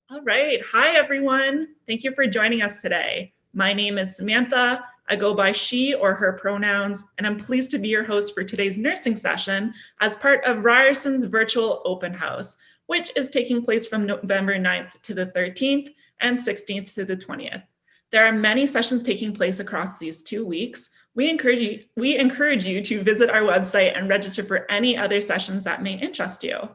All right. Hi, everyone. Thank you for joining us today. My name is Samantha. I go by she or her pronouns, and I'm pleased to be your host for today's nursing session as part of Ryerson's virtual open house, which is taking place from November 9th to the 13th and 16th to the 20th. There are many sessions taking place across these 2 weeks. We encourage you to visit our website and register for any other sessions that may interest you.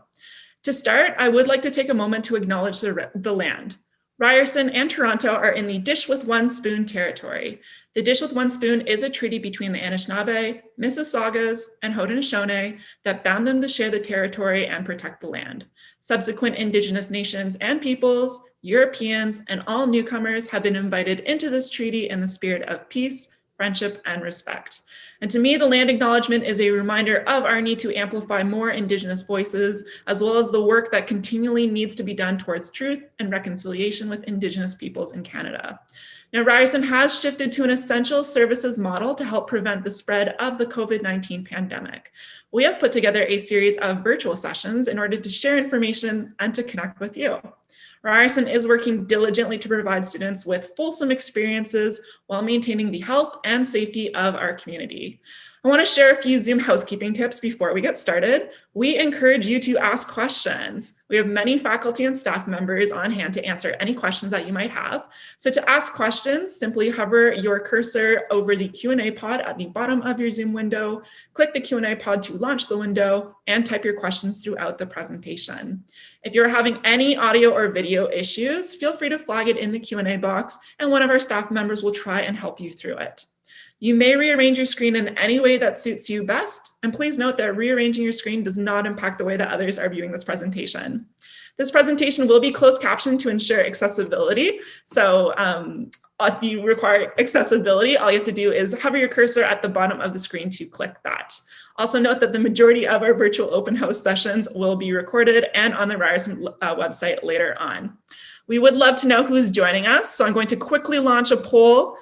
To start, I would like to take a moment to acknowledge the land. Ryerson and Toronto are in the Dish with One Spoon territory. The Dish with One Spoon is a treaty between the Anishinaabe, Mississaugas, and Haudenosaunee that bound them to share the territory and protect the land. Subsequent Indigenous nations and peoples, Europeans, and all newcomers have been invited into this treaty in the spirit of peace, friendship, and respect. And to me, the land acknowledgement is a reminder of our need to amplify more Indigenous voices, as well as the work that continually needs to be done towards truth and reconciliation with Indigenous peoples in Canada. Now, Ryerson has shifted to an essential services model to help prevent the spread of the COVID-19 pandemic. We have put together a series of virtual sessions in order to share information and to connect with you. Ryerson is working diligently to provide students with fulsome experiences while maintaining the health and safety of our community. I want to share a few Zoom housekeeping tips before we get started. We encourage you to ask questions. We have many faculty and staff members on hand to answer any questions that you might have. So to ask questions, simply hover your cursor over the Q&A pod at the bottom of your Zoom window, click the Q&A pod to launch the window, and type your questions throughout the presentation. If you're having any audio or video issues, feel free to flag it in the Q&A box, and one of our staff members will try and help you through it. You may rearrange your screen in any way that suits you best, and please note that rearranging your screen does not impact the way that others are viewing this presentation. This presentation will be closed captioned to ensure accessibility. So if you require accessibility, all you have to do is hover your cursor at the bottom of the screen to click that. Also note that the majority of our virtual open house sessions will be recorded and on the Ryerson website later on. We would love to know who's joining us, so I'm going to quickly launch a poll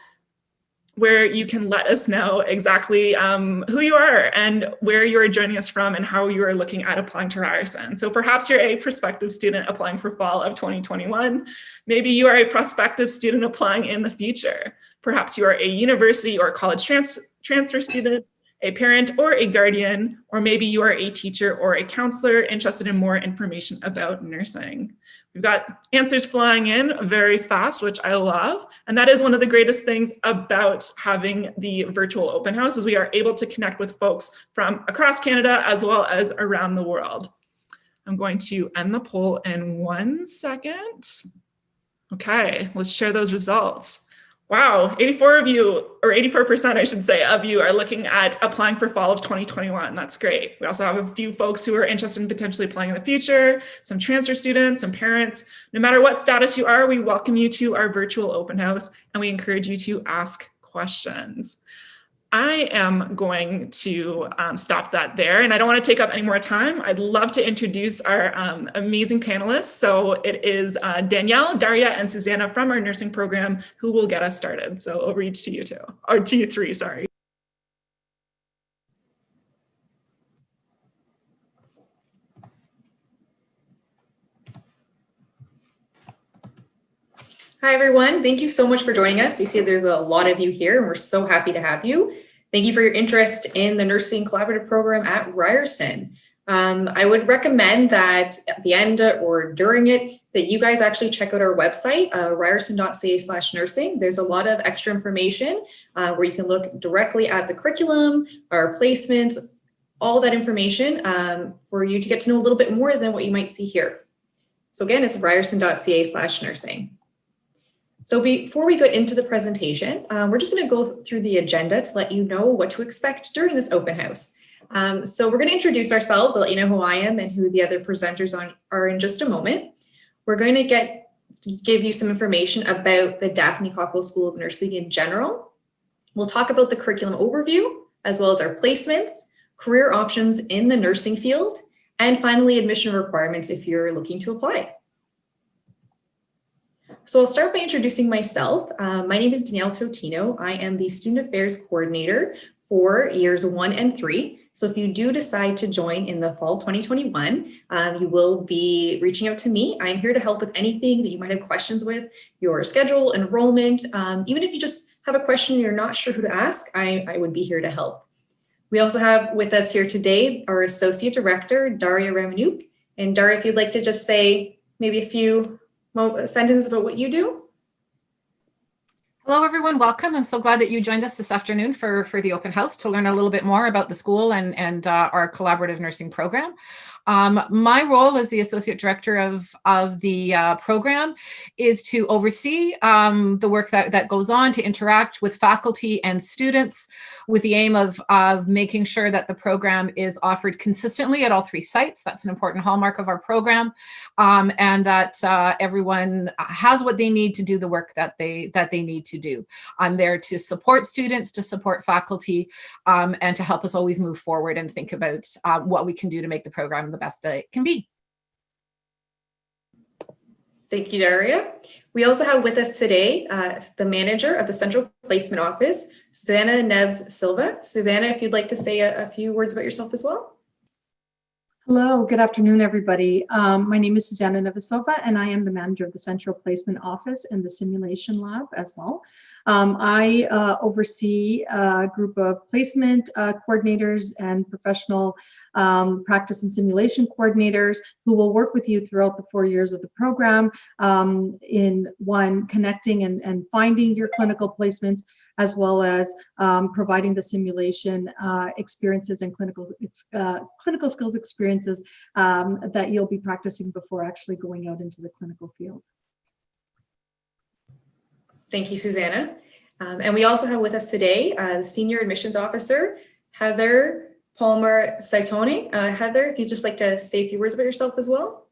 where you can let us know exactly who you are and where you are joining us from and how you are looking at applying to Ryerson. So perhaps you're a prospective student applying for fall of 2021. Maybe you are a prospective student applying in the future. Perhaps you are a university or college transfer student, a parent or a guardian, or maybe you are a teacher or a counselor interested in more information about nursing. We've got answers flying in very fast, which I love. And that is one of the greatest things about having the virtual open house is we are able to connect with folks from across Canada as well as around the world. I'm going to end the poll in 1 second. Okay, let's share those results. Wow, 84 of you, or 84% I should say, of you are looking at applying for fall of 2021. That's great. We also have a few folks who are interested in potentially applying in the future, some transfer students, some parents. No matter what status you are, we welcome you to our virtual open house and we encourage you to ask questions. I am going to stop that there, and I don't want to take up any more time. I'd love to introduce our amazing panelists. So it is Danielle, Daria, and Susanna from our nursing program who will get us started. So over to you two, or to you three, sorry. Hi, everyone. Thank you so much for joining us. You see there's a lot of you here, and we're so happy to have you. Thank you for your interest in the Nursing Collaborative Program at Ryerson. I would recommend that at the end or during it, that you guys actually check out our website, ryerson.ca/nursing. There's a lot of extra information where you can look directly at the curriculum, our placements, all that information for you to get to know a little bit more than what you might see here. So again, it's ryerson.ca/nursing. So before we go into the presentation, we're just going to go through the agenda to let you know what to expect during this open house. So we're going to introduce ourselves. I'll let you know who I am and who the other presenters are in just a moment. We're going to give you some information about the Daphne Cockrell School of Nursing in general. We'll talk about the curriculum overview, as well as our placements, career options in the nursing field, and finally admission requirements if you're looking to apply. So I'll start by introducing myself. My name is Danielle Totino. I am the Student Affairs Coordinator for years 1 and 3. So if you do decide to join in the fall 2021, you will be reaching out to me. I'm here to help with anything that you might have questions with, your schedule, enrollment. Even if you just have a question and you're not sure who to ask, I would be here to help. We also have with us here today our Associate Director, Daria Remenuk. And Daria, if you'd like to just say maybe a few sentences about what you do. Hello, everyone. Welcome. I'm so glad that you joined us this afternoon for the open house to learn a little bit more about the school and our collaborative nursing program. My role as the Associate Director of the program is to oversee the work that goes on, to interact with faculty and students with the aim of making sure that the program is offered consistently at all 3 sites. That's an important hallmark of our program, and that everyone has what they need to do the work that they need to do. I'm there to support students, to support faculty, and to help us always move forward and think about what we can do to make the program the best that it can be. Thank you, Daria. We also have with us today the manager of the Central Placement Office, Susanna Neves Silva. Susanna, if you'd like to say a few words about yourself as well. Hello, good afternoon, everybody. My name is Susanna Neves Silva, and I am the manager of the Central Placement Office and the Simulation Lab as well. I oversee a group of placement coordinators and professional practice and simulation coordinators who will work with you throughout the 4 years of the program in connecting and finding your clinical placements, as well as providing the simulation experiences and clinical skills experiences that you'll be practicing before actually going out into the clinical field. Thank you, Susanna. And we also have with us today the Senior Admissions Officer, Heather Palmer-Saitone. Heather, if you'd just like to say a few words about yourself as well.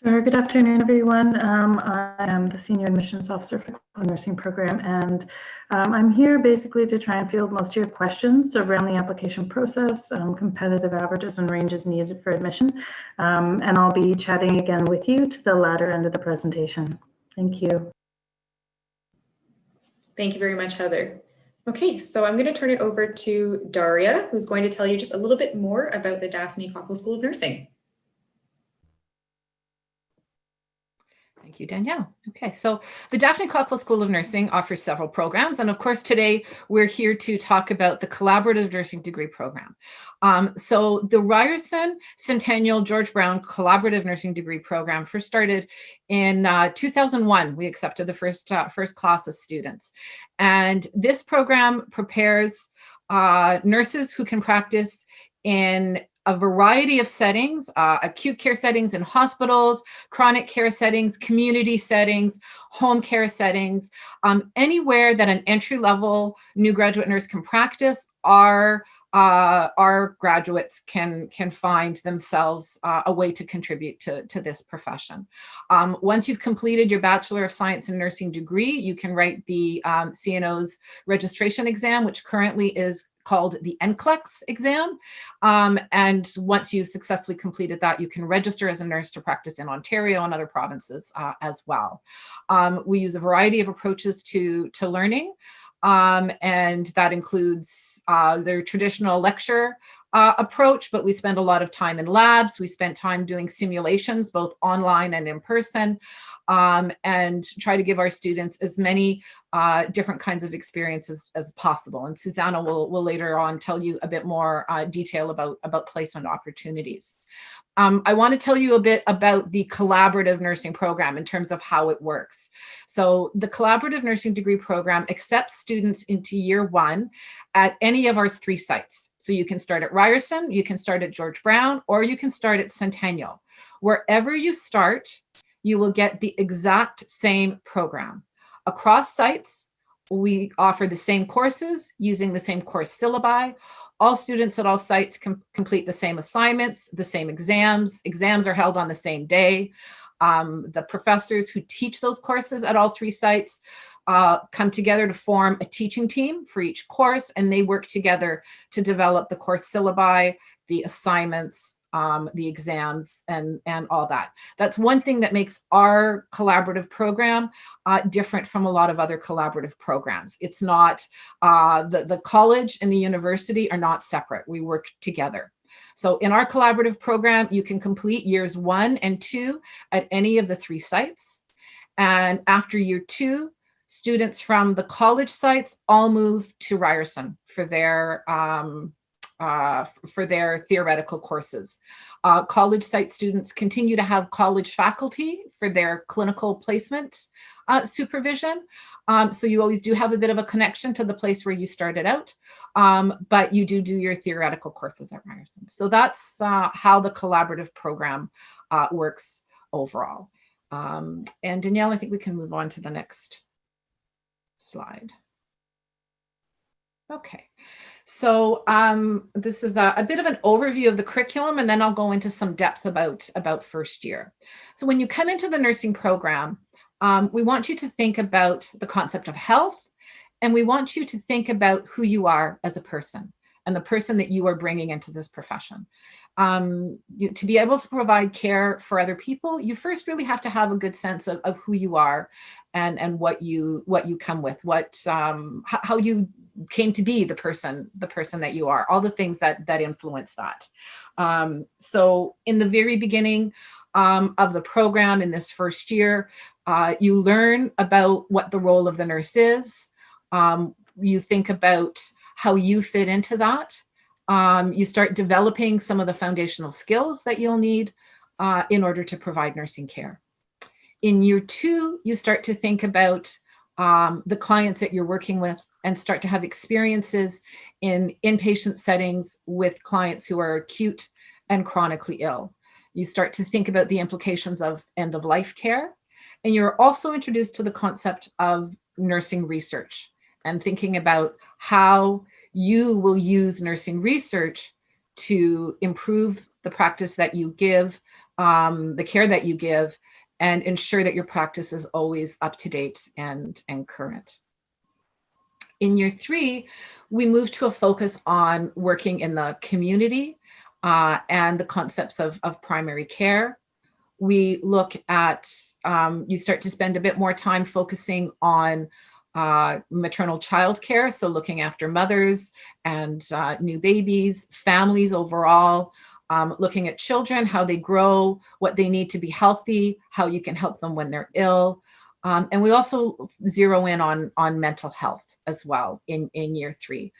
Sure. Good afternoon, everyone. I am the Senior Admissions Officer for the nursing program, and I'm here basically to try and field most of your questions around the application process, competitive averages and ranges needed for admission, and I'll be chatting again with you to the latter end of the presentation. Thank you. Thank you very much, Heather. Okay, so I'm going to turn it over to Daria, who's going to tell you just a little bit more about the Daphne Cockrell School of Nursing. Thank you, Danielle. Okay, so the Daphne Cockrell School of Nursing offers several programs. And of course, today we're here to talk about the collaborative nursing degree program. So the Ryerson Centennial George Brown Collaborative Nursing Degree Program first started in 2001. We accepted the first class of students. And this program prepares nurses who can practice in a variety of settings, acute care settings in hospitals, chronic care settings, community settings, home care settings, anywhere that an entry-level new graduate nurse can practice, our graduates can find themselves a way to contribute to this profession. Once you've completed your Bachelor of Science in Nursing degree, you can write the CNO's registration exam, which currently is called the NCLEX exam. And once you've successfully completed that, you can register as a nurse to practice in Ontario and other provinces as well. We use a variety of approaches to learning, and that includes their traditional lecture approach, but we spend a lot of time in labs. We spent time doing simulations, both online and in person, and try to give our students as many different kinds of experiences as possible. And Susanna will later on tell you a bit more detail about placement opportunities. I want to tell you a bit about the collaborative nursing program in terms of how it works. So the collaborative nursing degree program accepts students into year 1 at any of our 3 sites. So you can start at Ryerson, you can start at George Brown, or you can start at Centennial. Wherever you start, you will get the exact same program. Across sites, we offer the same courses using the same course syllabi. All students at all sites can complete the same assignments, the same exams. Exams are held on the same day. The professors who teach those courses at all 3 sites come together to form a teaching team for each course, and they work together to develop the course syllabi, the assignments, the exams and all that. That's one thing that makes our collaborative program different from a lot of other collaborative programs. It's not, the college and the university are not separate. We work together. So in our collaborative program, you can complete years 1 and 2 at any of the 3 sites. And after year 2, students from the college sites all move to Ryerson for their theoretical courses. College site students continue to have college faculty for their clinical placement supervision. So you always do have a bit of a connection to the place where you started out, but you do your theoretical courses at Ryerson. So that's how the collaborative program works overall. And Danielle, I think we can move on to the next slide. Okay, so this is a bit of an overview of the curriculum, and then I'll go into some depth about first year. So when you come into the nursing program, we want you to think about the concept of health, and we want you to think about who you are as a person and the person that you are bringing into this profession. To be able to provide care for other people, you first really have to have a good sense of who you are and what you come with, how you came to be the person that you are, all the things that influence that. So in the very beginning of the program, in this first year, you learn about what the role of the nurse is. You think about how you fit into that. You start developing some of the foundational skills that you'll need in order to provide nursing care. In year 2, you start to think about the clients that you're working with and start to have experiences in inpatient settings with clients who are acute and chronically ill. You start to think about the implications of end-of-life care. And you're also introduced to the concept of nursing research and thinking about how you will use nursing research to improve the practice that you give, the care that you give, and ensure that your practice is always up to date and current. In year 3, we move to a focus on working in the community and the concepts of primary care. We look at, you start to spend a bit more time focusing on maternal child care, so looking after mothers and new babies, families overall, looking at children, how they grow, what they need to be healthy, how you can help them when they're ill. And we also zero in on mental health as well in year 3.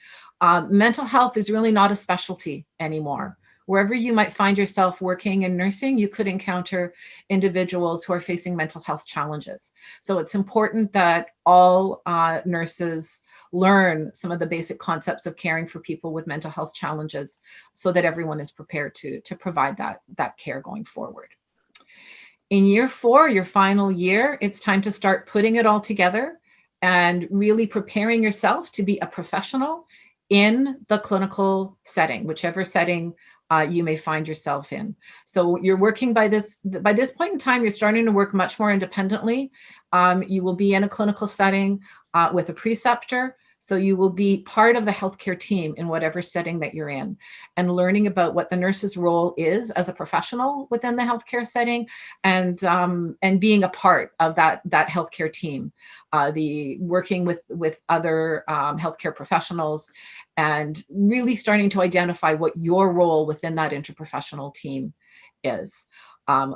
Mental health is really not a specialty anymore. Wherever you might find yourself working in nursing, you could encounter individuals who are facing mental health challenges. So it's important that all nurses learn some of the basic concepts of caring for people with mental health challenges so that everyone is prepared to provide that care going forward. In year 4, your final year, it's time to start putting it all together and really preparing yourself to be a professional in the clinical setting, whichever setting you may find yourself in. So you're working by this point in time, you're starting to work much more independently. You will be in a clinical setting with a preceptor. So you will be part of the healthcare team in whatever setting that you're in, and learning about what the nurse's role is as a professional within the healthcare setting, and being a part of that healthcare team, the working with other healthcare professionals, and really starting to identify what your role within that interprofessional team is.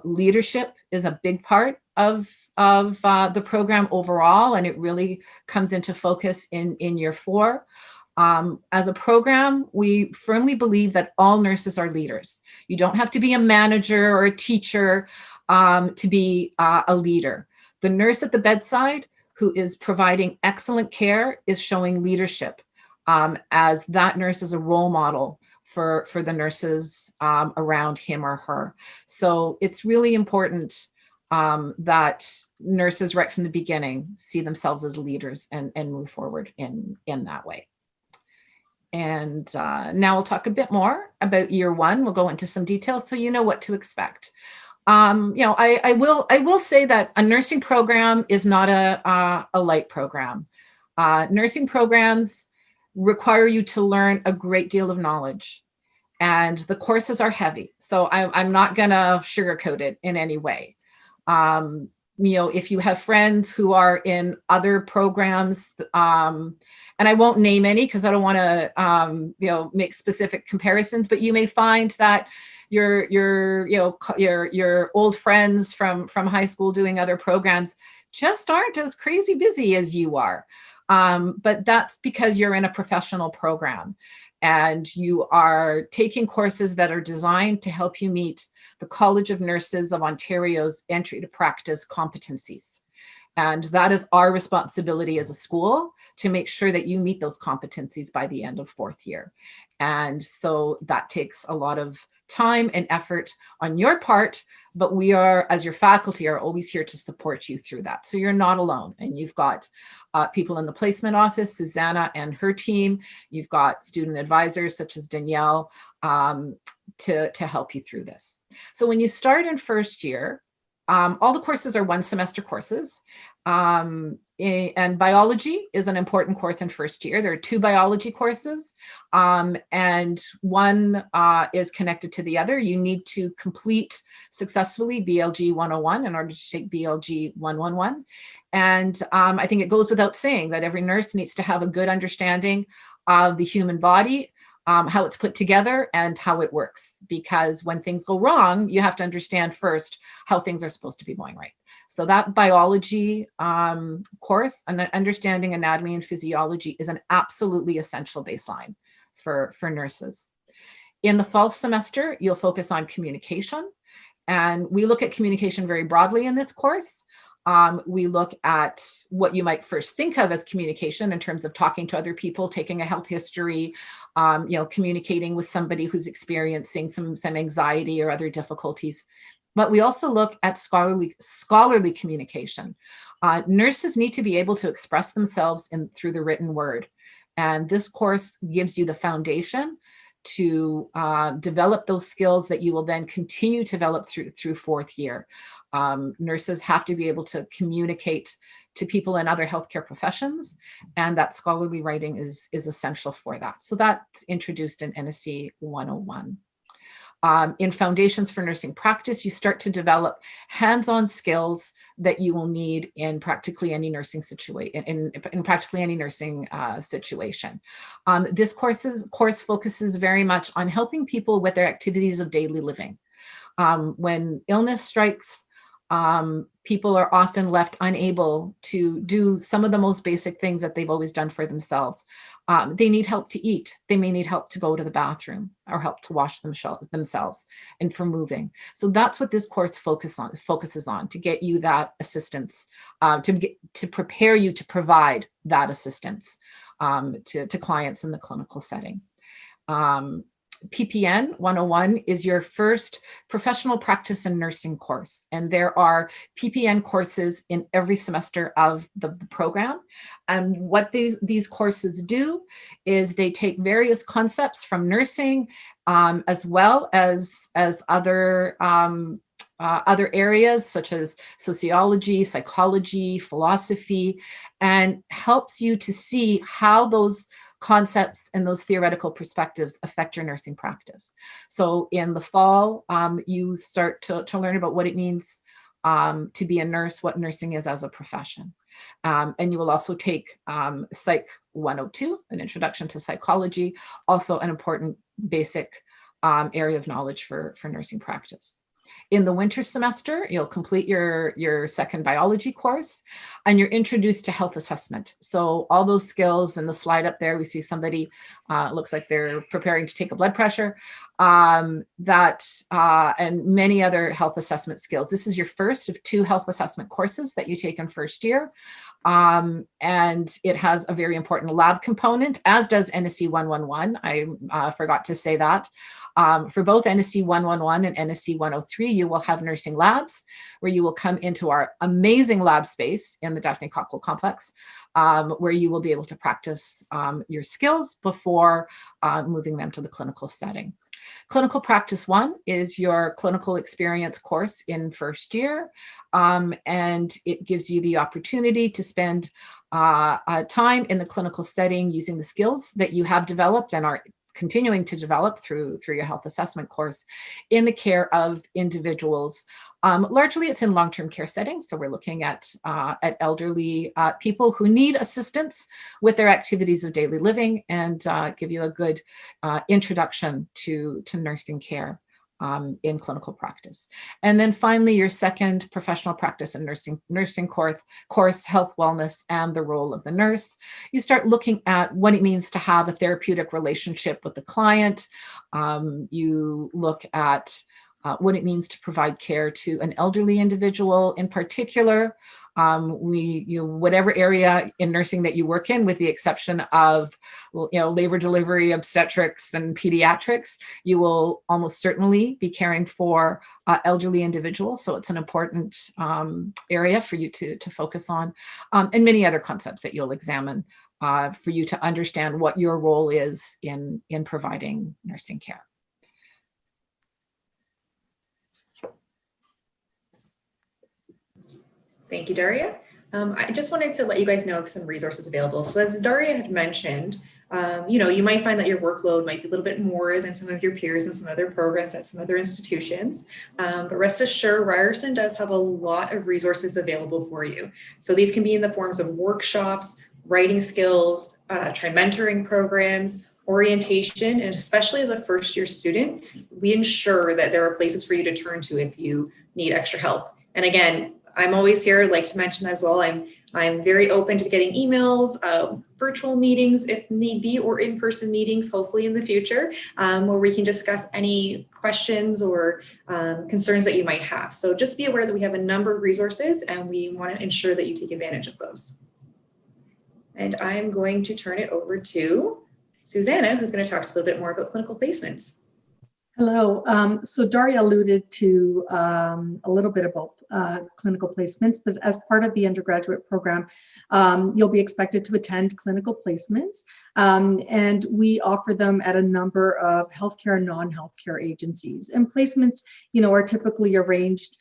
Leadership is a big part of the program overall, and it really comes into focus in year 4. As a program, we firmly believe that all nurses are leaders. You don't have to be a manager or a teacher to be a leader. The nurse at the bedside who is providing excellent care is showing leadership, as that nurse is a role model for the nurses around him or her. So it's really important that nurses right from the beginning see themselves as leaders and move forward in that way. And now we'll talk a bit more about year 1. We'll go into some details so you know what to expect. I will say that a nursing program is not a light program. Nursing programs require you to learn a great deal of knowledge. and the courses are heavy. So I'm not gonna sugarcoat it in any way. If you have friends who are in other programs, and I won't name any because I don't want to, make specific comparisons, but you may find that your old friends from high school doing other programs just aren't as crazy busy as you are. But that's because you're in a professional program and you are taking courses that are designed to help you meet the College of Nurses of Ontario's entry to practice competencies. And that is our responsibility as a school to make sure that you meet those competencies by the end of 4th year. And so that takes a lot of time and effort on your part, but we are, as your faculty, are always here to support you through that. So you're not alone, and you've got people in the placement office, Susanna and her team. You've got student advisors such as Danielle to help you through this. So when you start in 1st year, all the courses are 1 semester courses. And biology is an important course in 1st year. There are 2 biology courses, and one is connected to the other. You need to complete successfully BLG 101 in order to take BLG 111. And I think it goes without saying that every nurse needs to have a good understanding of the human body, how it's put together and how it works. Because when things go wrong, you have to understand first how things are supposed to be going right. So that biology course and understanding anatomy and physiology is an absolutely essential baseline for nurses. In the fall semester, you'll focus on communication. And we look at communication very broadly in this course. We look at what you might first think of as communication in terms of talking to other people, taking a health history, communicating with somebody who's experiencing some anxiety or other difficulties. But we also look at scholarly communication. Nurses need to be able to express themselves through the written word. And this course gives you the foundation to develop those skills that you will then continue to develop through 4th year. Nurses have to be able to communicate to people in other healthcare professions, and that scholarly writing is essential for that. So that's introduced in NSC 101. In Foundations for Nursing Practice, you start to develop hands-on skills that you will need in practically any nursing situation. In practically any nursing situation. This course focuses very much on helping people with their activities of daily living. When illness strikes, people are often left unable to do some of the most basic things that they've always done for themselves. They need help to eat. They may need help to go to the bathroom or help to wash themselves and for moving. So that's what this course focuses on, to get you that assistance, to prepare you to provide that assistance to clients in the clinical setting. PPN 101 is your first professional practice and nursing course. And there are PPN courses in every semester of the program. And what these courses do is they take various concepts from nursing, as well as other areas such as sociology, psychology, philosophy, and helps you to see how those concepts and those theoretical perspectives affect your nursing practice. So in the fall, you start to learn about what it means to be a nurse, what nursing is as a profession. And you will also take Psych 102, an introduction to psychology, also an important basic area of knowledge for nursing practice. In the winter semester, you'll complete your second biology course, and you're introduced to health assessment. So all those skills in the slide up there, we see somebody looks like they're preparing to take a blood pressure, and many other health assessment skills. This is your first of 2 health assessment courses that you take in 1st year. And it has a very important lab component, as does NSC 111. I forgot to say that. For both NSC 111 and NSC 103, you will have nursing labs where you will come into our amazing lab space in the Daphne Cockrell Complex, where you will be able to practice your skills before moving them to the clinical setting. Clinical Practice 1 is your clinical experience course in 1st year, and it gives you the opportunity to spend time in the clinical setting using the skills that you have developed and are continuing to develop through your health assessment course in the care of individuals. Largely it's in long-term care settings. So we're looking at elderly people who need assistance with their activities of daily living, and give you a good introduction to nursing care in clinical practice. And then finally, your second professional practice and nursing course, health, wellness, and the role of the nurse. You start looking at what it means to have a therapeutic relationship with the client. You look at what it means to provide care to an elderly individual in particular. Whatever area in nursing that you work in, with the exception of, labor delivery, obstetrics, and pediatrics, you will almost certainly be caring for elderly individuals. So it's an important area for you to focus on, and many other concepts that you'll examine for you to understand what your role is in providing nursing care. Thank you, Daria. I just wanted to let you guys know of some resources available. So as Daria had mentioned, you might find that your workload might be a little bit more than some of your peers in some other programs at some other institutions. But rest assured, Ryerson does have a lot of resources available for you. So these can be in the forms of workshops, writing skills, tri-mentoring programs, orientation, and especially as a first-year student, we ensure that there are places for you to turn to if you need extra help. And again, I'm always here, I'd like to mention as well, I'm very open to getting emails, virtual meetings if need be, or in-person meetings, hopefully in the future, where we can discuss any questions or concerns that you might have. So just be aware that we have a number of resources and we want to ensure that you take advantage of those. And I'm going to turn it over to Susanna, who's going to talk to us a little bit more about clinical placements. Hello. So Daria alluded to a little bit about clinical placements, but as part of the undergraduate program, you'll be expected to attend clinical placements, and we offer them at a number of healthcare and non-healthcare agencies. And placements, are typically arranged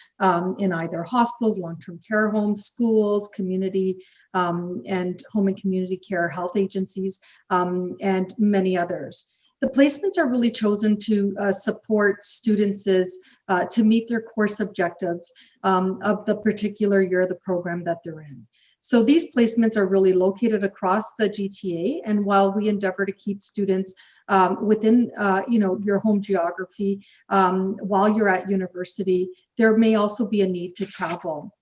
in either hospitals, long-term care homes, schools, community and home and community care health agencies, and many others. The placements are really chosen to support students to meet their course objectives of the particular year of the program that they're in. So these placements are really located across the GTA, and while we endeavor to keep students within your home geography while you're at university, there may also be a need to travel.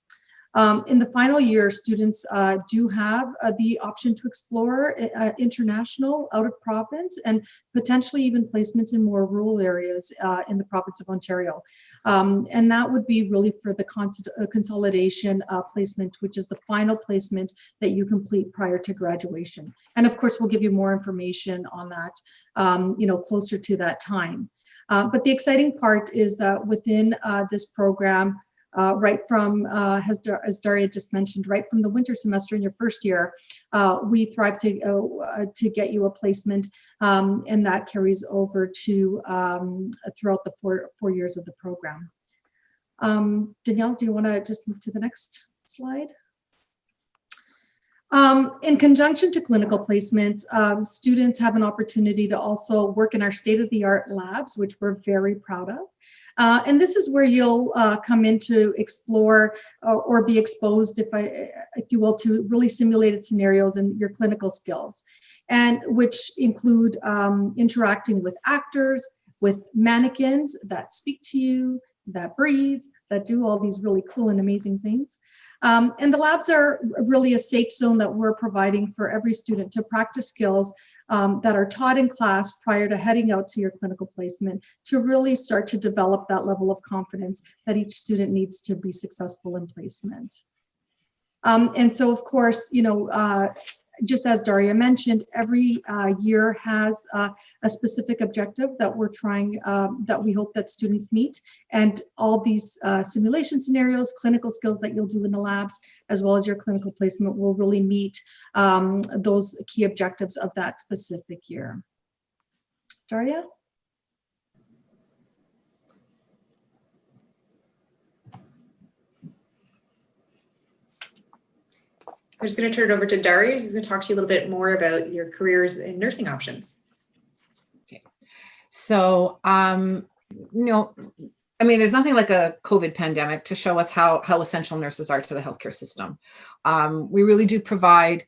In the final year, students do have the option to explore international, out of province, and potentially even placements in more rural areas in the province of Ontario. And that would be really for the consolidation placement, which is the final placement that you complete prior to graduation. And of course, we'll give you more information on that, closer to that time. But the exciting part is that within this program, right from, as Daria just mentioned, right from the winter semester in your first year, we thrive to get you a placement, and that carries over to throughout the four years of the program. Danielle, do you want to just move to the next slide? In conjunction to clinical placements, students have an opportunity to also work in our state-of-the-art labs, which we're very proud of. And this is where you'll come in to explore or be exposed, if you will, to really simulated scenarios and your clinical skills, and which include interacting with actors, with mannequins that speak to you, that breathe, that do all these really cool and amazing things. And the labs are really a safe zone that we're providing for every student to practice skills that are taught in class prior to heading out to your clinical placement, to really start to develop that level of confidence that each student needs to be successful in placement. And so, of course, just as Daria mentioned, every year has a specific objective that we're trying, that we hope that students meet. And all these simulation scenarios, clinical skills that you'll do in the labs, as well as your clinical placement, will really meet those key objectives of that specific year. Daria? I'm just going to turn it over to Daria, who's going to talk to you a little bit more about your careers and nursing options. Okay. So, there's nothing like a COVID pandemic to show us how essential nurses are to the healthcare system. We really do provide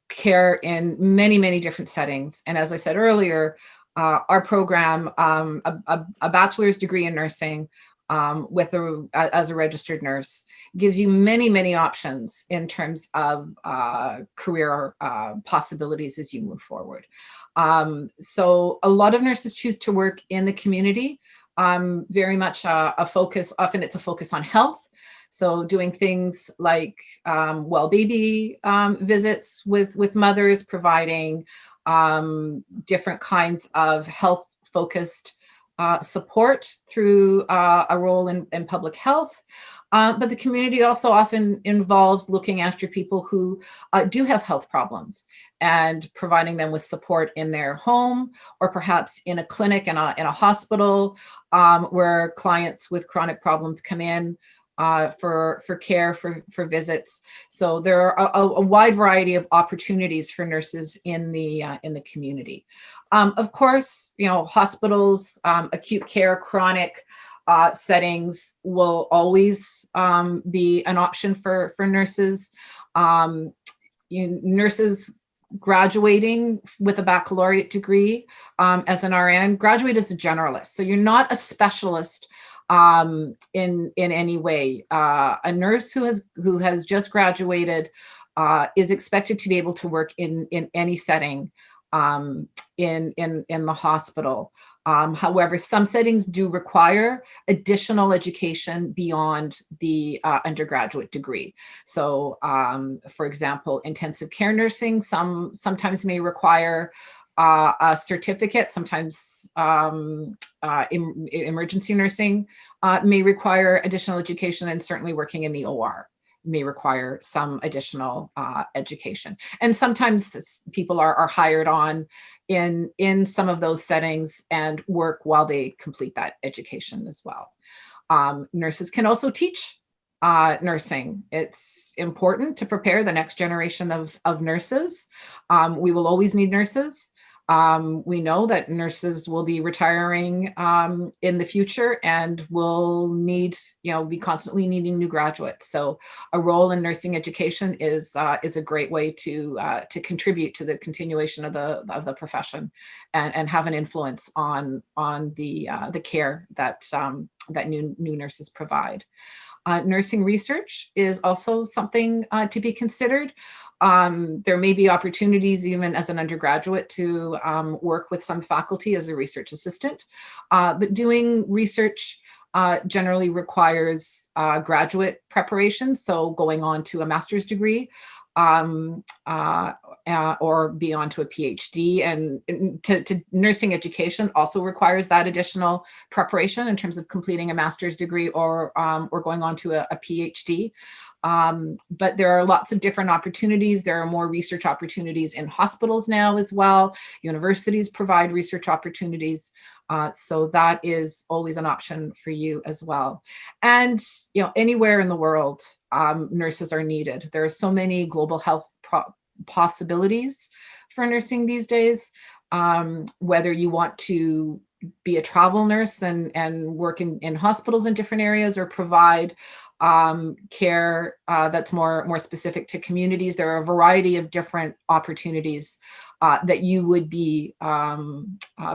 care in many, many different settings. And as I said earlier, our program, a bachelor's degree in nursing as a registered nurse, gives you many, many options in terms of career possibilities as you move forward. So a lot of nurses choose to work in the community. Very much a focus, often it's a focus on health. So doing things like well baby visits with mothers, providing different kinds of health focused support through a role in public health. But the community also often involves looking after people who do have health problems and providing them with support in their home or perhaps in a clinic, in a hospital where clients with chronic problems come in for care, for visits. So there are a wide variety of opportunities for nurses in the community. Of course, hospitals, acute care, chronic settings will always be an option for nurses. Nurses graduating with a baccalaureate degree as an RN graduate as a generalist. So you're not a specialist in any way. A nurse who has just graduated is expected to be able to work in any setting in the hospital. However, some settings do require additional education beyond the undergraduate degree. So, for example, intensive care nursing sometimes may require a certificate. Sometimes emergency nursing may require additional education, and certainly working in the OR may require some additional education. And sometimes people are hired on in some of those settings and work while they complete that education as well. Nurses can also teach nursing. It's important to prepare the next generation of nurses. We will always need nurses. We know that nurses will be retiring in the future and will need, be constantly needing new graduates. So a role in nursing education is a great way to contribute to the continuation of the profession and have an influence on the care that new nurses provide. Nursing research is also something to be considered. There may be opportunities even as an undergraduate to work with some faculty as a research assistant, but doing research generally requires graduate preparation, so going on to a master's degree or be on to a PhD, and to nursing education also requires that additional preparation in terms of completing a master's degree or going on to a PhD. But there are lots of different opportunities. There are more research opportunities in hospitals now as well. Universities provide research opportunities. So that is always an option for you as well. And, anywhere in the world, nurses are needed. There are so many global health possibilities for nursing these days, whether you want to be a travel nurse and work in hospitals in different areas or provide care that's more specific to communities. There are a variety of different opportunities that you would be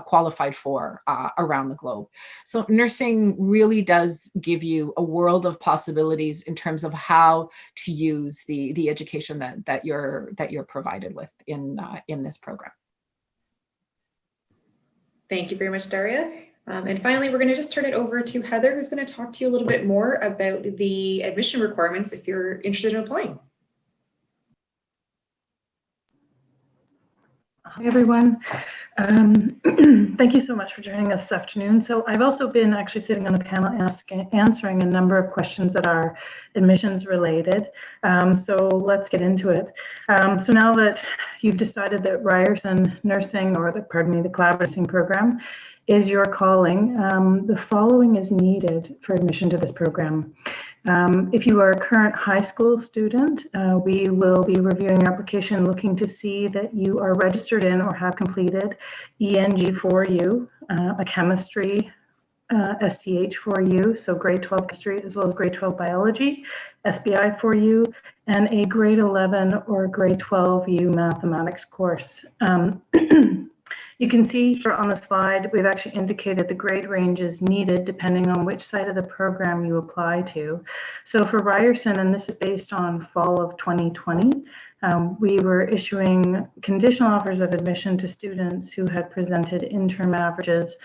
qualified for around the globe. So nursing really does give you a world of possibilities in terms of how to use the education that you're provided with in this program. Thank you very much, Daria. And finally, we're going to just turn it over to Heather, who's going to talk to you a little bit more about the admission requirements if you're interested in applying. Hi, everyone. Thank you so much for joining us this afternoon. So I've also been actually sitting on the panel answering a number of questions that are admissions related. So let's get into it. So now that you've decided that Ryerson Nursing, or the collaborative nursing program is your calling, the following is needed for admission to this program. If you are a current high school student, we will be reviewing your application, looking to see that you are registered in or have completed ENG4U, a chemistry SCH4U, so grade 12 chemistry as well as grade 12 biology, SBI4U, and a grade 11 or grade 12U mathematics course. You can see here on the slide, we've actually indicated the grade ranges needed depending on which side of the program you apply to. So for Ryerson, and this is based on fall of 2020, we were issuing conditional offers of admission to students who had presented interim averages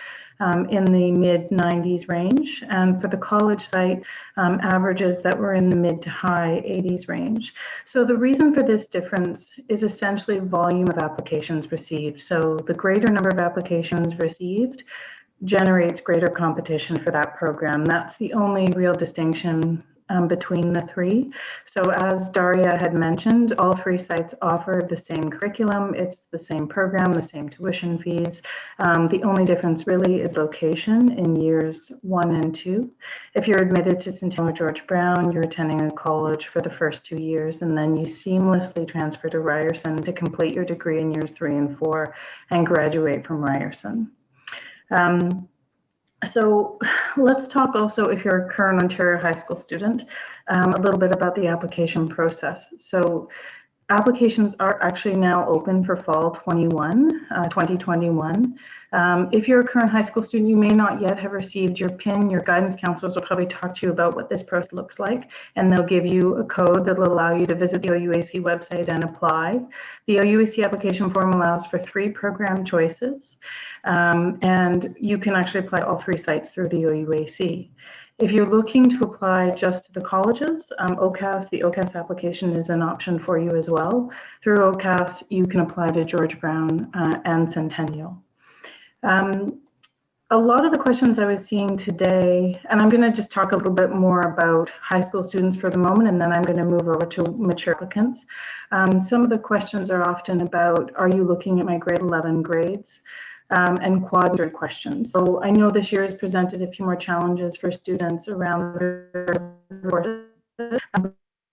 in the mid-90s range, and for the college site, averages that were in the mid to high 80s range. So the reason for this difference is essentially volume of applications received. So the greater number of applications received generates greater competition for that program. That's the only real distinction between the three. So as Daria had mentioned, all three sites offer the same curriculum. It's the same program, the same tuition fees. The only difference really is location in years 1 and 2. If you're admitted to Centennial George Brown, you're attending a college for the first 2 years, and then you seamlessly transfer to Ryerson to complete your degree in years 3 and 4 and graduate from Ryerson. So let's talk also, if you're a current Ontario high school student, a little bit about the application process. So applications are actually now open for fall 2021. If you're a current high school student, you may not yet have received your PIN. Your guidance counselors will probably talk to you about what this process looks like, and they'll give you a code that will allow you to visit the OUAC website and apply. The OUAC application form allows for 3 program choices, and you can actually apply to all 3 sites through the OUAC. If you're looking to apply just to the colleges, OCAS, the OCAS application is an option for you as well. Through OCAS, you can apply to George Brown and Centennial. A lot of the questions I was seeing today, and I'm going to just talk a little bit more about high school students for the moment, and then I'm going to move over to mature applicants. Some of the questions are often about, are you looking at my grade 11 grades? And quadrant questions. So I know this year has presented a few more challenges for students around the courses.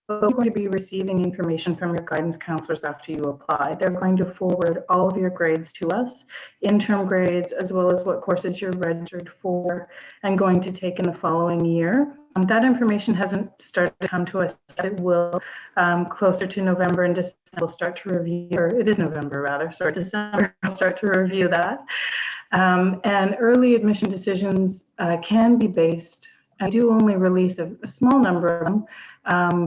But you're going to be receiving information from your guidance counselors after you apply. They're going to forward all of your grades to us, interim grades, as well as what courses you're registered for and going to take in the following year. That information hasn't started to come to us. It will closer to November and December. We'll start to review, or it is November rather, sorry, December, we'll start to review that. And early admission decisions can be based, I do only release a small number of them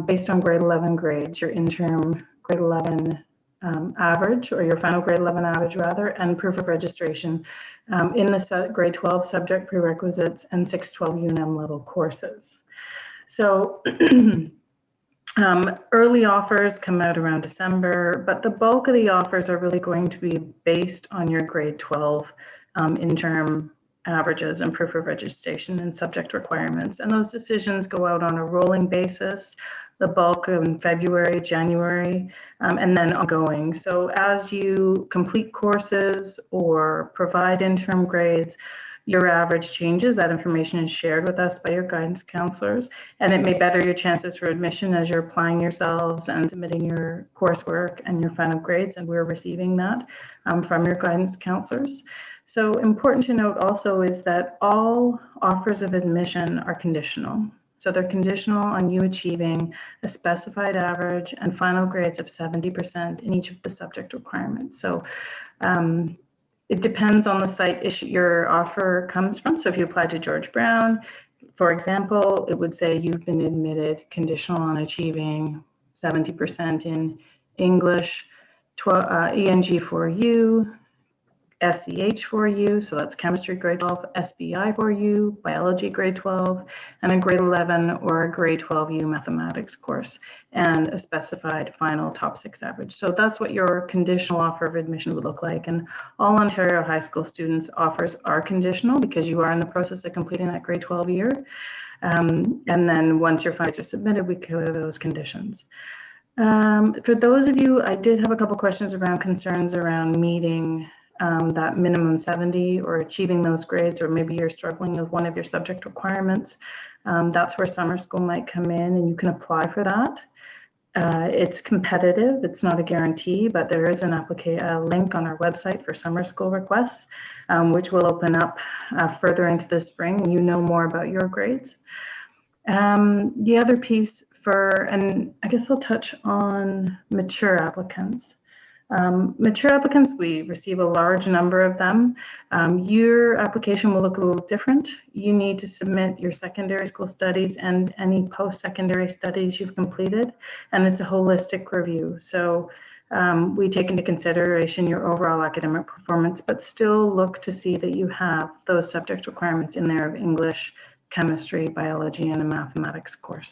based on grade 11 grades, your interim grade 11 average, or your final grade 11 average rather, and proof of registration in the grade 12 subject prerequisites and 612 UNM level courses. So early offers come out around December, but the bulk of the offers are really going to be based on your grade 12 interim averages and proof of registration and subject requirements. And those decisions go out on a rolling basis, the bulk in February, January, and then ongoing. So as you complete courses or provide interim grades, your average changes. That information is shared with us by your guidance counselors, and it may better your chances for admission as you're applying yourselves and submitting your coursework and your final grades, and we're receiving that from your guidance counselors. So important to note also is that all offers of admission are conditional. So they're conditional on you achieving a specified average and final grades of 70% in each of the subject requirements. So it depends on the site your offer comes from. So if you apply to George Brown, for example, it would say you've been admitted conditional on achieving 70% in English, ENG4U, SCH for you, so that's chemistry grade 12, SBI for you, biology grade 12, and a grade 11 or a grade 12U mathematics course, and a specified final top 6 average. So that's what your conditional offer of admission would look like. And all Ontario high school students' offers are conditional because you are in the process of completing that grade 12 year. And then once your finals are submitted, we cover those conditions. For those of you, I did have a couple questions around concerns around meeting that minimum 70 or achieving those grades, or maybe you're struggling with one of your subject requirements. That's where summer school might come in, and you can apply for that. It's competitive. It's not a guarantee, but there is a link on our website for summer school requests, which will open up further into the spring. You know more about your grades. The other piece and I guess I'll touch on mature applicants. Mature applicants, we receive a large number of them. Your application will look a little different. You need to submit your secondary school studies and any post-secondary studies you've completed, and it's a holistic review. So we take into consideration your overall academic performance, but still look to see that you have those subject requirements in there of English, chemistry, biology, and a mathematics course.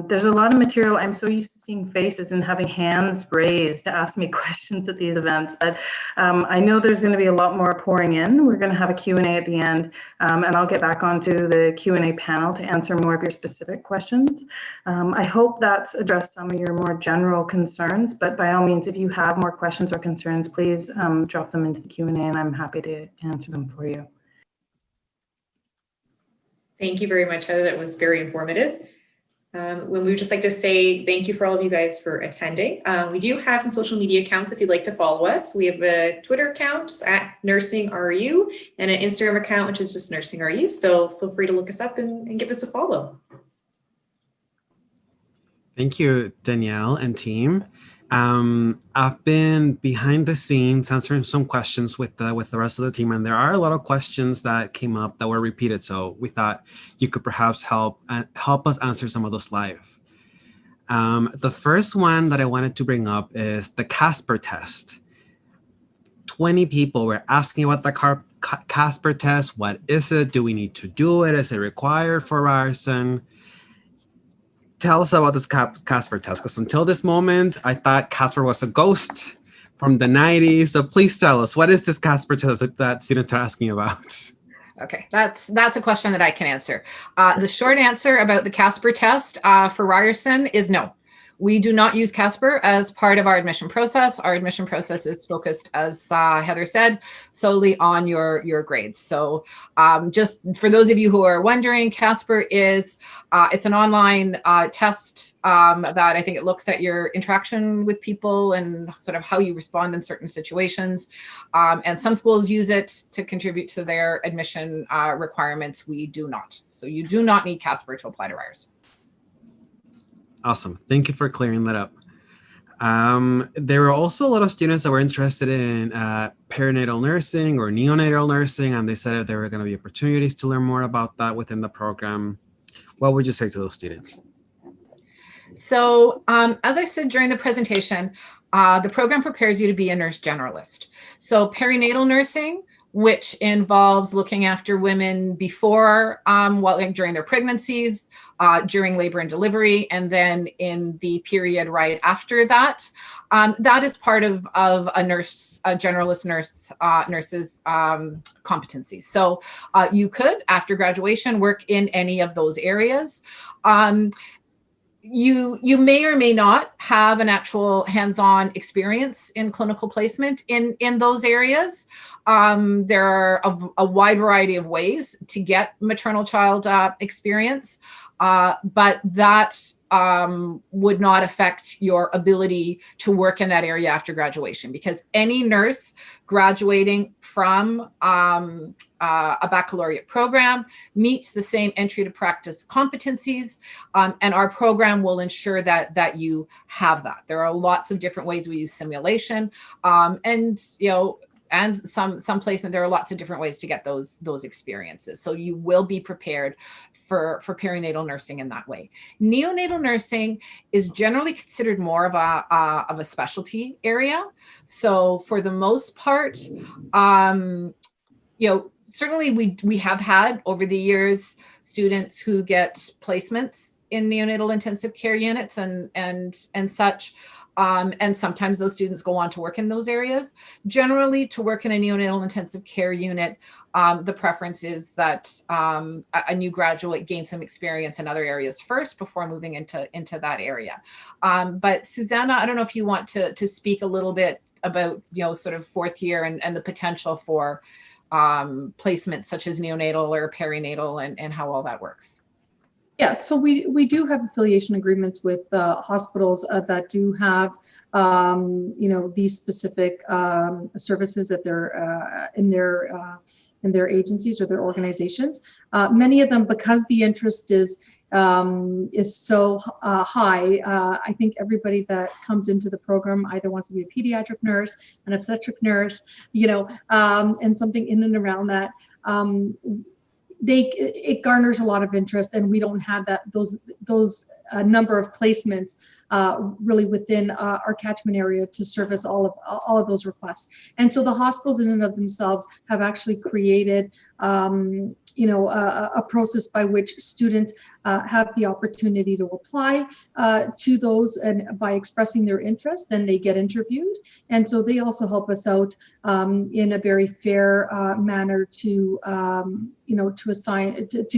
There's a lot of material. I'm so used to seeing faces and having hands raised to ask me questions at these events, but I know there's going to be a lot more pouring in. We're going to have a Q&A at the end, and I'll get back onto the Q&A panel to answer more of your specific questions. I hope that's addressed some of your more general concerns, but by all means, if you have more questions or concerns, please drop them into the Q&A, and I'm happy to answer them for you. Thank you very much, Heather. That was very informative. We would just like to say thank you for all of you guys for attending. We do have some social media accounts if you'd like to follow us. We have a Twitter account at NursingRU and an Instagram account, which is just NursingRU. So feel free to look us up and give us a follow. Thank you, Danielle and team. I've been behind the scenes answering some questions with the rest of the team, and there are a lot of questions that came up that were repeated. So we thought you could perhaps help us answer some of those live. The first one that I wanted to bring up is the Casper Test. 20 people were asking about the Casper Test. What is it? Do we need to do it? Is it required for Ryerson? Tell us about this Casper Test, because until this moment, I thought Casper was a ghost from the 90s. So please tell us, what is this Casper Test that students are asking about? Okay, that's a question that I can answer. The short answer about the Casper Test for Ryerson is no. We do not use Casper as part of our admission process. Our admission process is focused, as Heather said, solely on your grades. So just for those of you who are wondering, Casper is it's an online test that I think it looks at your interaction with people and sort of how you respond in certain situations. And some schools use it to contribute to their admission requirements. We do not. So you do not need Casper to apply to Ryerson. Awesome. Thank you for clearing that up. There were also a lot of students that were interested in perinatal nursing or neonatal nursing, and they said that there were going to be opportunities to learn more about that within the program. What would you say to those students? So as I said during the presentation, the program prepares you to be a nurse generalist. So perinatal nursing, which involves looking after women before, during their pregnancies, during labor and delivery, and then in the period right after that. That is part of a generalist nurse's competencies. So you could, after graduation, work in any of those areas. You may or may not have an actual hands-on experience in clinical placement in those areas. There are a wide variety of ways to get maternal child experience, but that would not affect your ability to work in that area after graduation, because any nurse graduating from a baccalaureate program meets the same entry to practice competencies, and our program will ensure that you have that. There are lots of different ways we use simulation, and some placement. There are lots of different ways to get those experiences. So you will be prepared for perinatal nursing in that way. Neonatal nursing is generally considered more of a specialty area. So for the most part, certainly we have had over the years students who get placements in neonatal intensive care units and such. And sometimes those students go on to work in those areas. Generally, to work in a neonatal intensive care unit, the preference is that a new graduate gain some experience in other areas first before moving into that area. But Susanna, I don't know if you want to speak a little bit about sort of fourth year and the potential for placements such as neonatal or perinatal and how all that works. Yeah, so we do have affiliation agreements with hospitals that do have, these specific services that they're in their agencies or their organizations. Many of them, because the interest is so high, I think everybody that comes into the program either wants to be a pediatric nurse, an obstetric nurse, and something in and around that. It garners a lot of interest, and we don't have those number of placements really within our catchment area to service all of those requests. And so the hospitals in and of themselves have actually created a process by which students have the opportunity to apply to those, and by expressing their interest, then they get interviewed. And so they also help us out in a very fair manner to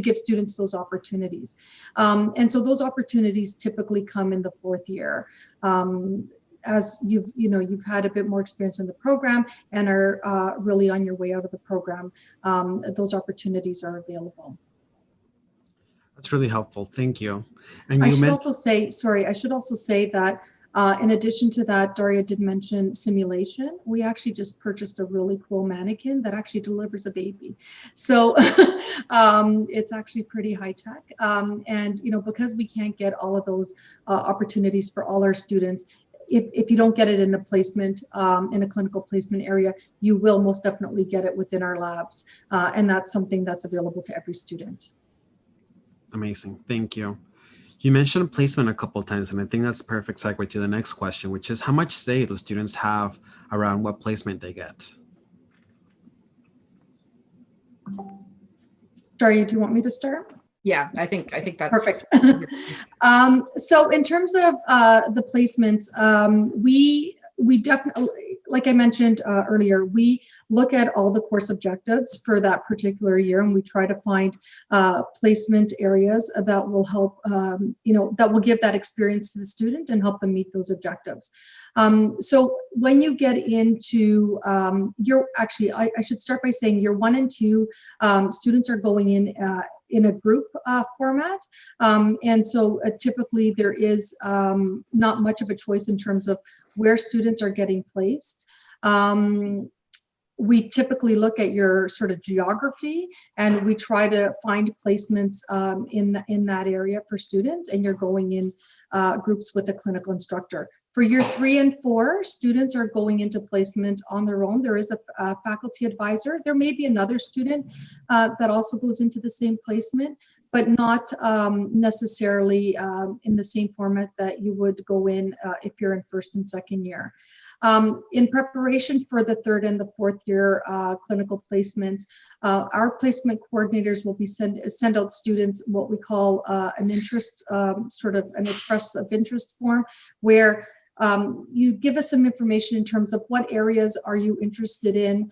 give students those opportunities. And so those opportunities typically come in the fourth year. As you've had a bit more experience in the program and are really on your way out of the program, those opportunities are available. That's really helpful. Thank you. And I should also say that in addition to that, Daria did mention simulation. We actually just purchased a really cool mannequin that actually delivers a baby. So it's actually pretty high tech. And because we can't get all of those opportunities for all our students, if you don't get it in a placement, in a clinical placement area, you will most definitely get it within our labs. And that's something that's available to every student. Amazing. Thank you. You mentioned placement a couple of times, and I think that's a perfect segue to the next question, which is how much say do students have around what placement they get? Daria, do you want me to start? Yeah, I think that's perfect. So in terms of the placements, we definitely, like I mentioned earlier, we look at all the course objectives for that particular year, and we try to find placement areas that will help, that will give that experience to the student and help them meet those objectives. So when you get into I should start by saying year 1 and 2, students are going in a group format. And so typically there is not much of a choice in terms of where students are getting placed. We typically look at your sort of geography, and we try to find placements in that area for students, and you're going in groups with a clinical instructor. For year 3 and 4, students are going into placement on their own. There is a faculty advisor. There may be another student that also goes into the same placement, but not necessarily in the same format that you would go in if you're in first and second year. In preparation for the 3rd and the 4th year clinical placements, our placement coordinators will be send out students what we call an interest, sort of an express of interest form, where you give us some information in terms of what areas are you interested in,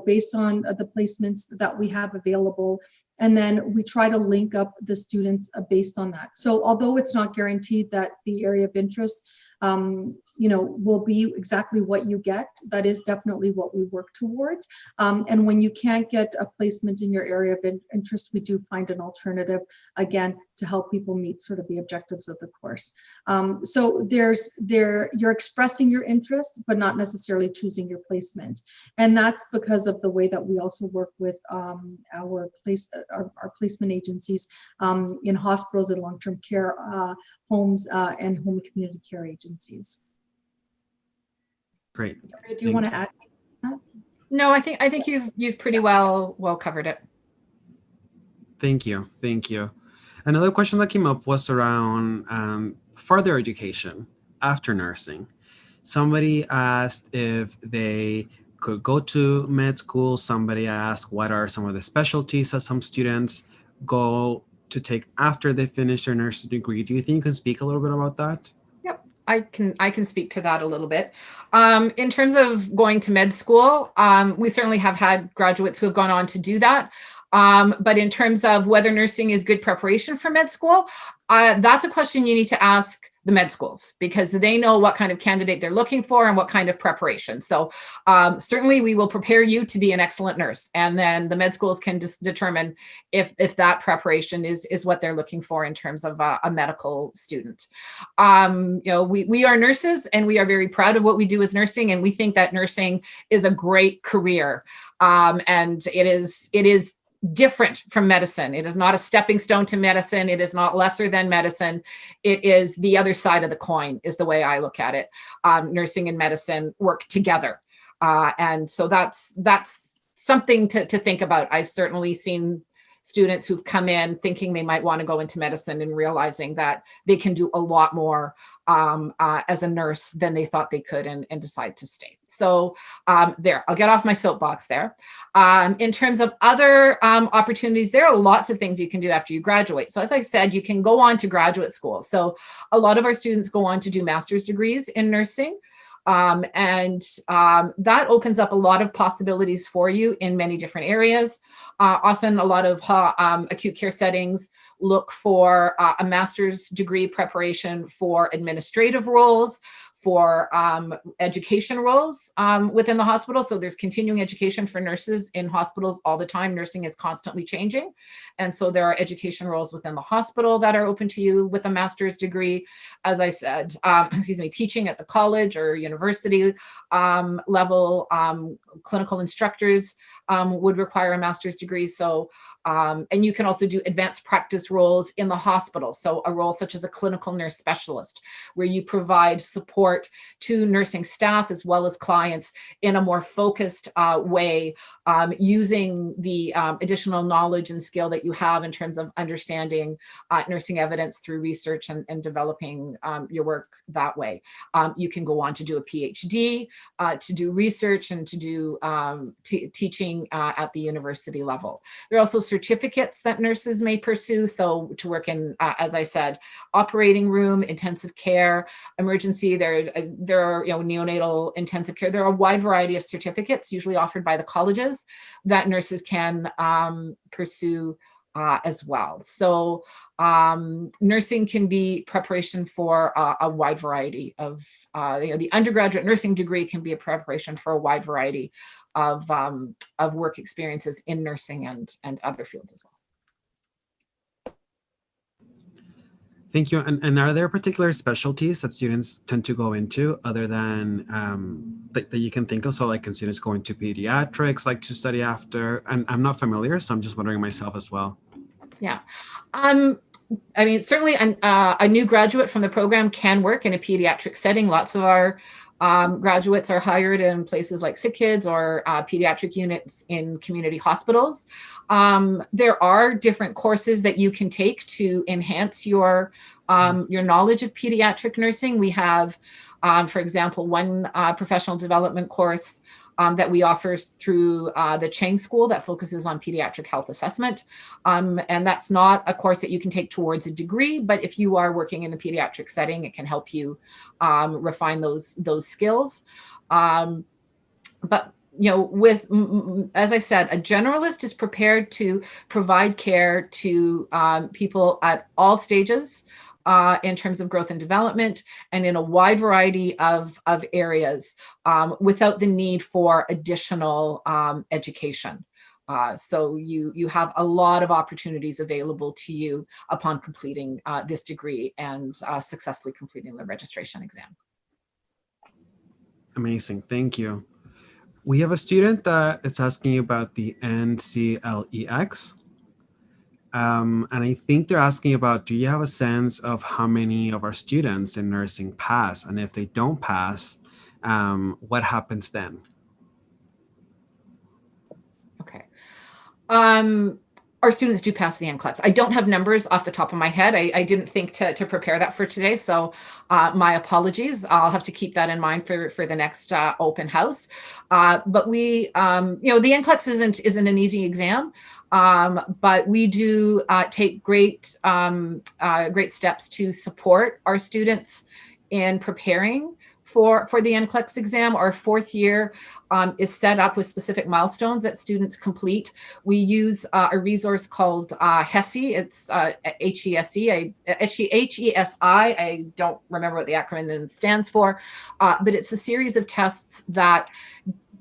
based on the placements that we have available. And then we try to link up the students based on that. So although it's not guaranteed that the area of interest, will be exactly what you get, that is definitely what we work towards. And when you can't get a placement in your area of interest, we do find an alternative, again, to help people meet sort of the objectives of the course. So you're expressing your interest, but not necessarily choosing your placement. And that's because of the way that we also work with our placement agencies in hospitals and long-term care homes and home community care agencies. Great. Do you want to add? No, I think you've pretty well covered it. Thank you. Another question that came up was around further education after nursing. Somebody asked if they could go to med school. Somebody asked what are some of the specialties that some students go to take after they finish their nursing degree. Do you think you can speak a little bit about that? Yep, I can speak to that a little bit. In terms of going to med school, we certainly have had graduates who have gone on to do that. But in terms of whether nursing is good preparation for med school, that's a question you need to ask the med schools, because they know what kind of candidate they're looking for and what kind of preparation. So certainly we will prepare you to be an excellent nurse, and then the med schools can just determine if that preparation is what they're looking for in terms of a medical student. We are nurses, and we are very proud of what we do as nursing, and we think that nursing is a great career, and it is different from medicine. It is not a stepping stone to medicine. It is not lesser than medicine. It is the other side of the coin, is the way I look at it. Nursing and medicine work together. And so that's something to think about. I've certainly seen students who've come in thinking they might want to go into medicine and realizing that they can do a lot more as a nurse than they thought they could, and decide to stay. So there, I'll get off my soapbox there. In terms of other opportunities, there are lots of things you can do after you graduate. So as I said, you can go on to graduate school. So a lot of our students go on to do master's degrees in nursing. That opens up a lot of possibilities for you in many different areas. Often a lot of acute care settings look for a master's degree preparation for administrative roles, for education roles within the hospital. So there's continuing education for nurses in hospitals all the time. Nursing is constantly changing. And so there are education roles within the hospital that are open to you with a master's degree. As I said, teaching at the college or university level, clinical instructors would require a master's degree. So, and you can also do advanced practice roles in the hospital. So a role such as a clinical nurse specialist, where you provide support to nursing staff as well as clients in a more focused way, using the additional knowledge and skill that you have in terms of understanding nursing evidence through research and developing your work that way. You can go on to do a PhD, to do research, and to do teaching at the university level. There are also certificates that nurses may pursue. So to work in, as I said, operating room, intensive care, emergency, there are neonatal intensive care. There are a wide variety of certificates usually offered by the colleges that nurses can pursue as well. So nursing can be preparation for a wide variety of, the undergraduate nursing degree can be a preparation for a wide variety of work experiences in nursing and other fields as well. Thank you. And are there particular specialties that students tend to go into other than that you can think of? So like, can students go into pediatrics, like to study after? I'm not familiar, so I'm just wondering myself as well. Yeah. I mean, certainly a new graduate from the program can work in a pediatric setting. Lots of our graduates are hired in places like sick kids or pediatric units in community hospitals. There are different courses that you can take to enhance your knowledge of pediatric nursing. We have, for example, one professional development course that we offer through the Chang School that focuses on pediatric health assessment. And that's not a course that you can take towards a degree, but if you are working in the pediatric setting, it can help you refine those skills. But with, as I said, a generalist is prepared to provide care to people at all stages in terms of growth and development, and in a wide variety of areas without the need for additional education. So you have a lot of opportunities available to you upon completing this degree and successfully completing the registration exam. Amazing, thank you. We have a student that is asking about the NCLEX. And I think they're asking about, do you have a sense of how many of our students in nursing pass? And if they don't pass, what happens then? Okay. Our students do pass the NCLEX. I don't have numbers off the top of my head. I didn't think to prepare that for today. So my apologies. I'll have to keep that in mind for the next open house. But we, the NCLEX isn't an easy exam. But we do take great steps to support our students in preparing for the NCLEX exam. Our fourth year is set up with specific milestones that students complete. We use a resource called HESI. It's HESI. I don't remember what the acronym stands for, but it's a series of tests that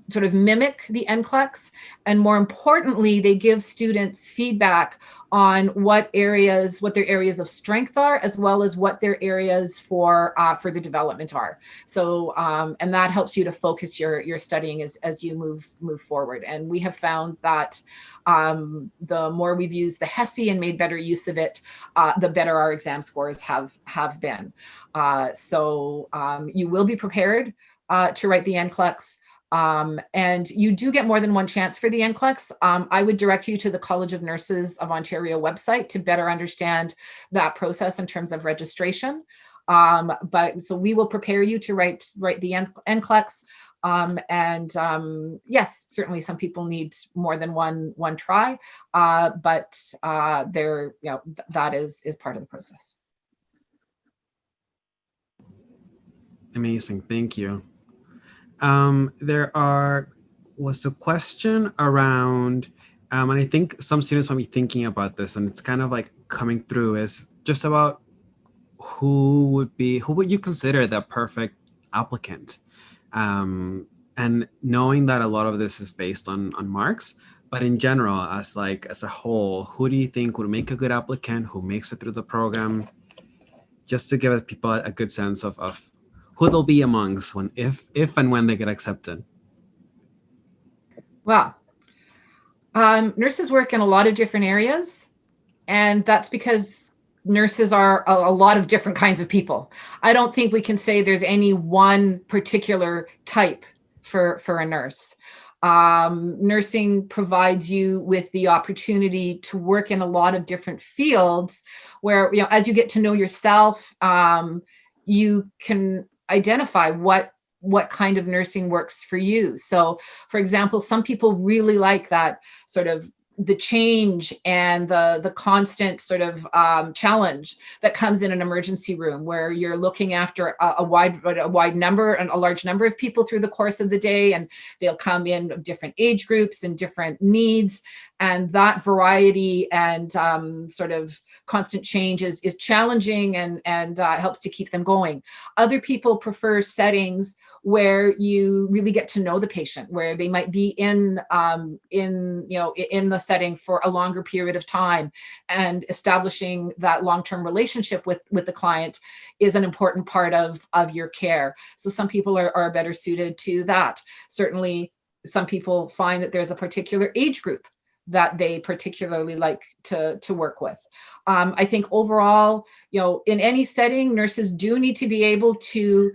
sort of mimic the NCLEX, and more importantly, they give students feedback on what their areas of strength are, as well as what their areas for the development are. So, and that helps you to focus your studying as you move forward. And we have found that the more we've used the HESI and made better use of it, the better our exam scores have been. So you will be prepared to write the NCLEX. And you do get more than one chance for the NCLEX. I would direct you to the College of Nurses of Ontario website to better understand that process in terms of registration. But so we will prepare you to write the NCLEX. Yes, certainly some people need more than one try, but that is part of the process. Amazing, thank you. There was a question around, and I think some students will be thinking about this, and it's kind of like coming through, is just about who would you consider the perfect applicant? And knowing that a lot of this is based on marks, but in general, as a whole, who do you think would make a good applicant, who makes it through the program? Just to give people a good sense of who they'll be amongst if and when they get accepted. Well, nurses work in a lot of different areas, and that's because nurses are a lot of different kinds of people. I don't think we can say there's any one particular type for a nurse. Nursing provides you with the opportunity to work in a lot of different fields where, as you get to know yourself, you can identify what kind of nursing works for you. So, for example, some people really like that sort of the change and the constant sort of challenge that comes in an emergency room, where you're looking after a large number of people through the course of the day, and they'll come in of different age groups and different needs, and that variety and sort of constant change is challenging and helps to keep them going. Other people prefer settings where you really get to know the patient, where they might be in the setting for a longer period of time, and establishing that long-term relationship with the client is an important part of your care. So some people are better suited to that. Certainly, some people find that there's a particular age group that they particularly like to work with. I think overall, in any setting, nurses do need to be able to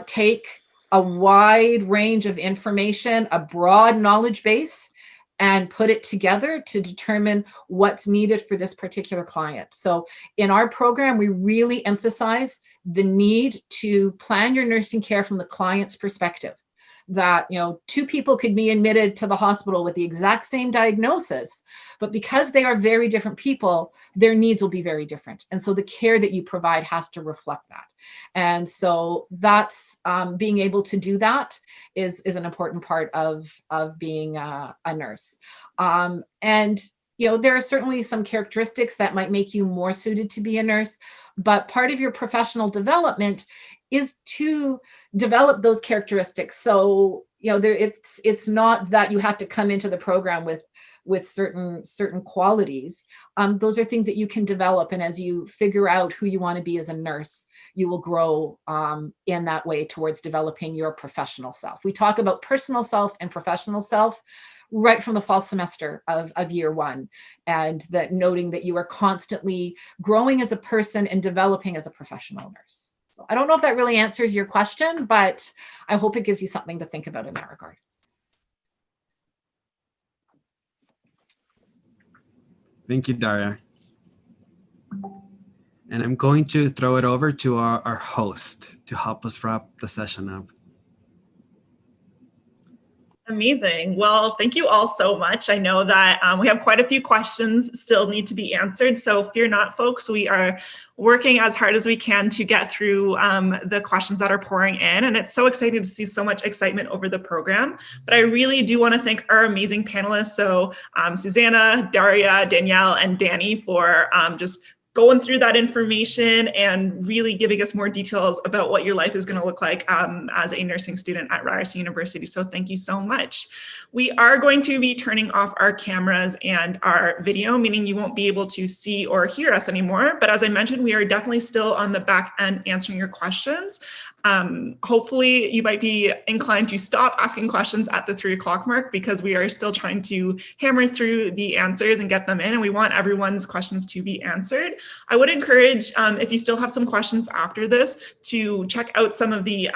take a wide range of information, a broad knowledge base, and put it together to determine what's needed for this particular client. So in our program, we really emphasize the need to plan your nursing care from the client's perspective. That, two people could be admitted to the hospital with the exact same diagnosis, but because they are very different people, their needs will be very different. And so the care that you provide has to reflect that. And so that's being able to do that is an important part of being a nurse. And there are certainly some characteristics that might make you more suited to be a nurse, but part of your professional development is to develop those characteristics. So, it's not that you have to come into the program with certain qualities. Those are things that you can develop. And as you figure out who you want to be as a nurse, you will grow in that way towards developing your professional self. We talk about personal self and professional self right from the fall semester of year one, and that noting that you are constantly growing as a person and developing as a professional nurse. So I don't know if that really answers your question, but I hope it gives you something to think about in that regard. Thank you, Daria. And I'm going to throw it over to our host to help us wrap the session up. Amazing. Well, thank you all so much. I know that we have quite a few questions still need to be answered. So fear not, folks. We are working as hard as we can to get through the questions that are pouring in. And it's so exciting to see so much excitement over the program. But I really do want to thank our amazing panelists. So Susanna, Daria, Danielle, and Danny for just going through that information and really giving us more details about what your life is going to look like as a nursing student at Ryerson University. So thank you so much. We are going to be turning off our cameras and our video, meaning you won't be able to see or hear us anymore. But as I mentioned, we are definitely still on the back end answering your questions. Hopefully you might be inclined to stop asking questions at the 3 o'clock mark, because we are still trying to hammer through the answers and get them in, and we want everyone's questions to be answered. I would encourage, if you still have some questions after this, to check out some of the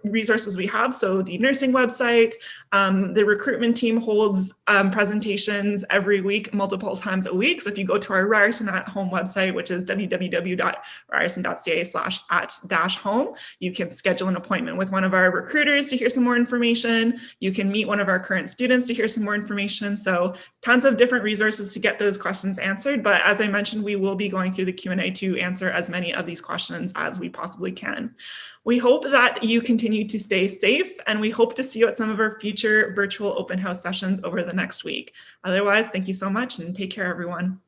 resources we have. So the nursing website, the recruitment team holds presentations every week, multiple times a week. So if you go to our Ryerson at Home website, which is www.ryerson.ca/at-home, you can schedule an appointment with one of our recruiters to hear some more information. You can meet one of our current students to hear some more information. So tons of different resources to get those questions answered. But as I mentioned, we will be going through the Q&A to answer as many of these questions as we possibly can. We hope that you continue to stay safe, and we hope to see you at some of our future virtual open house sessions over the next week. Otherwise, thank you so much and take care, everyone.